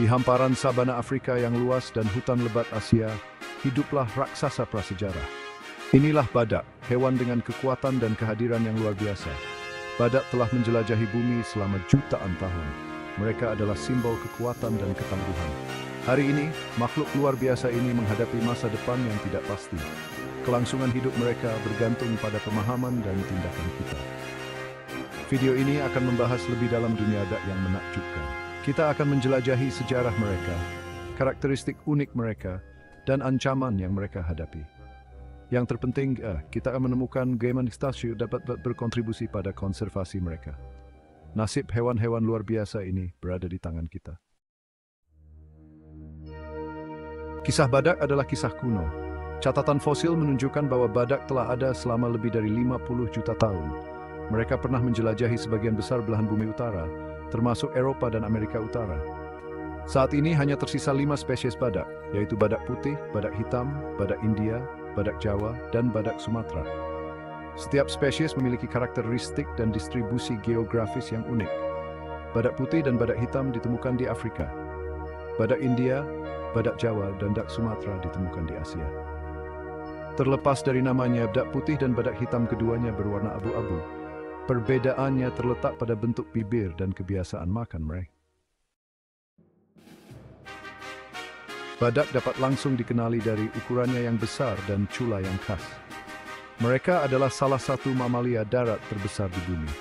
Di hamparan sabana Afrika yang luas dan hutan lebat Asia, hiduplah raksasa prasejarah. Inilah badak, hewan dengan kekuatan dan kehadiran yang luar biasa. Badak telah menjelajahi bumi selama jutaan tahun. Mereka adalah simbol kekuatan dan ketangguhan. Hari ini, makhluk luar biasa ini menghadapi masa depan yang tidak pasti. Kelangsungan hidup mereka bergantung pada pemahaman dan tindakan kita. Video ini akan membahas lebih dalam dunia badak yang menakjubkan. Kita akan menjelajahi sejarah mereka, karakteristik unik mereka, dan ancaman yang mereka hadapi. Yang terpenting, kita akan menemukan bagaimana stasiun dapat berkontribusi pada konservasi mereka. Nasib hewan-hewan luar biasa ini berada di tangan kita. Kisah badak adalah kisah kuno. Catatan fosil menunjukkan bahwa badak telah ada selama lebih dari 50 juta tahun. Mereka pernah menjelajahi sebagian besar belahan bumi utara, termasuk Eropa dan Amerika Utara. Saat ini hanya tersisa 5 spesies badak, yaitu badak putih, badak hitam, badak India, badak Jawa, dan badak Sumatera. Setiap spesies memiliki karakteristik dan distribusi geografis yang unik. Badak putih dan badak hitam ditemukan di Afrika. Badak India, badak Jawa, dan badak Sumatera ditemukan di Asia. Terlepas dari namanya, badak putih dan badak hitam keduanya berwarna abu-abu. Perbedaannya terletak pada bentuk bibir dan kebiasaan makan mereka. Badak dapat langsung dikenali dari ukurannya yang besar dan cula yang khas. Mereka adalah salah satu mamalia darat terbesar di bumi.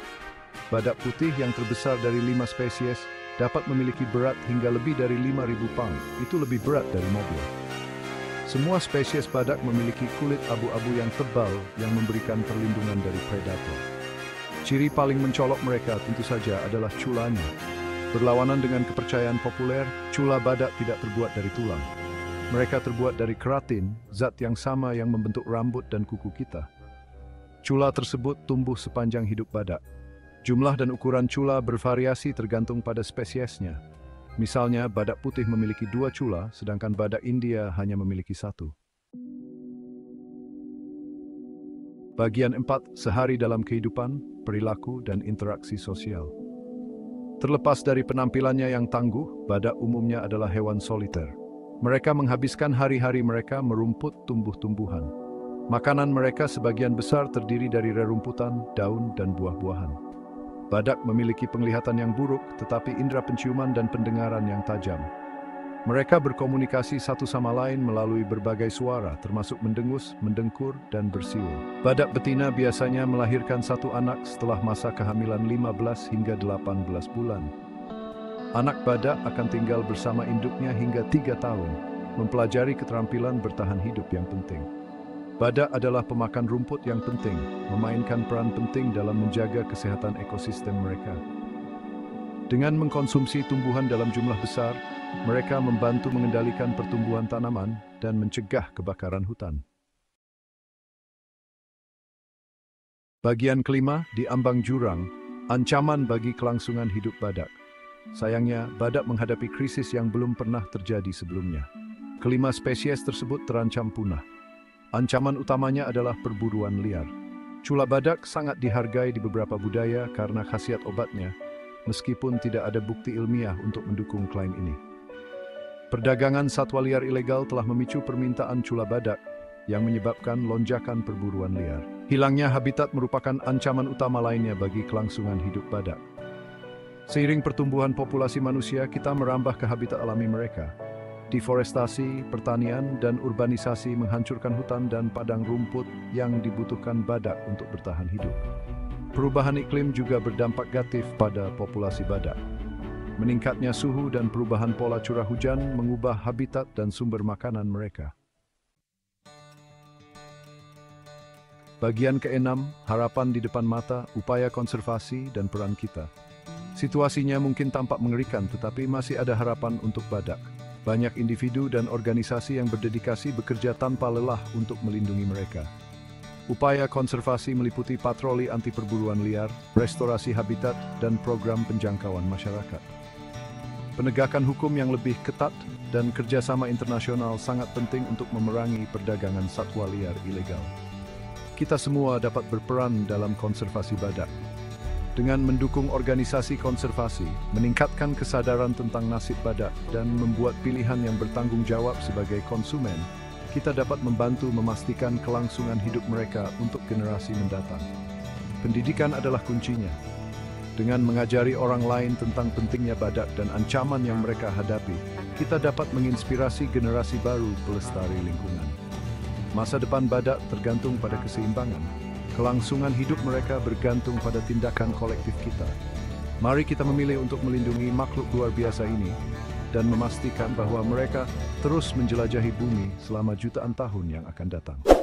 Badak putih yang terbesar dari 5 spesies dapat memiliki berat hingga lebih dari 5.000 pound. Itu lebih berat dari mobil. Semua spesies badak memiliki kulit abu-abu yang tebal yang memberikan perlindungan dari predator. Ciri paling mencolok mereka tentu saja adalah culanya. Berlawanan dengan kepercayaan populer, cula badak tidak terbuat dari tulang. Mereka terbuat dari keratin, zat yang sama yang membentuk rambut dan kuku kita. Cula tersebut tumbuh sepanjang hidup badak. Jumlah dan ukuran cula bervariasi tergantung pada spesiesnya. Misalnya, badak putih memiliki 2 cula, sedangkan badak India hanya memiliki 1. Bagian 4, sehari dalam kehidupan, perilaku, dan interaksi sosial. Terlepas dari penampilannya yang tangguh, badak umumnya adalah hewan soliter. Mereka menghabiskan hari-hari mereka merumput tumbuh-tumbuhan. Makanan mereka sebagian besar terdiri dari rerumputan, daun, dan buah-buahan. Badak memiliki penglihatan yang buruk, tetapi indera penciuman dan pendengaran yang tajam. Mereka berkomunikasi satu sama lain melalui berbagai suara, termasuk mendengus, mendengkur, dan bersiul. Badak betina biasanya melahirkan 1 anak setelah masa kehamilan 15 hingga 18 bulan. Anak badak akan tinggal bersama induknya hingga 3 tahun, mempelajari keterampilan bertahan hidup yang penting. Badak adalah pemakan rumput yang penting, memainkan peran penting dalam menjaga kesehatan ekosistem mereka. Dengan mengkonsumsi tumbuhan dalam jumlah besar, mereka membantu mengendalikan pertumbuhan tanaman dan mencegah kebakaran hutan. Bagian kelima, di ambang jurang, ancaman bagi kelangsungan hidup badak. Sayangnya, badak menghadapi krisis yang belum pernah terjadi sebelumnya. Kelima spesies tersebut terancam punah. Ancaman utamanya adalah perburuan liar. Cula badak sangat dihargai di beberapa budaya karena khasiat obatnya, meskipun tidak ada bukti ilmiah untuk mendukung klaim ini. Perdagangan satwa liar ilegal telah memicu permintaan cula badak yang menyebabkan lonjakan perburuan liar. Hilangnya habitat merupakan ancaman utama lainnya bagi kelangsungan hidup badak. Seiring pertumbuhan populasi manusia, kita merambah ke habitat alami mereka. Deforestasi, pertanian, dan urbanisasi menghancurkan hutan dan padang rumput yang dibutuhkan badak untuk bertahan hidup. Perubahan iklim juga berdampak negatif pada populasi badak. Meningkatnya suhu dan perubahan pola curah hujan mengubah habitat dan sumber makanan mereka. Bagian keenam, harapan di depan mata, upaya konservasi, dan peran kita. Situasinya mungkin tampak mengerikan, tetapi masih ada harapan untuk badak. Banyak individu dan organisasi yang berdedikasi bekerja tanpa lelah untuk melindungi mereka. Upaya konservasi meliputi patroli anti perburuan liar, restorasi habitat, dan program penjangkauan masyarakat. Penegakan hukum yang lebih ketat dan kerjasama internasional sangat penting untuk memerangi perdagangan satwa liar ilegal. Kita semua dapat berperan dalam konservasi badak. Dengan mendukung organisasi konservasi, meningkatkan kesadaran tentang nasib badak, dan membuat pilihan yang bertanggung jawab sebagai konsumen, kita dapat membantu memastikan kelangsungan hidup mereka untuk generasi mendatang. Pendidikan adalah kuncinya. Dengan mengajari orang lain tentang pentingnya badak dan ancaman yang mereka hadapi, kita dapat menginspirasi generasi baru pelestari lingkungan. Masa depan badak tergantung pada keseimbangan. Kelangsungan hidup mereka bergantung pada tindakan kolektif kita. Mari kita memilih untuk melindungi makhluk luar biasa ini dan memastikan bahwa mereka terus menjelajahi bumi selama jutaan tahun yang akan datang.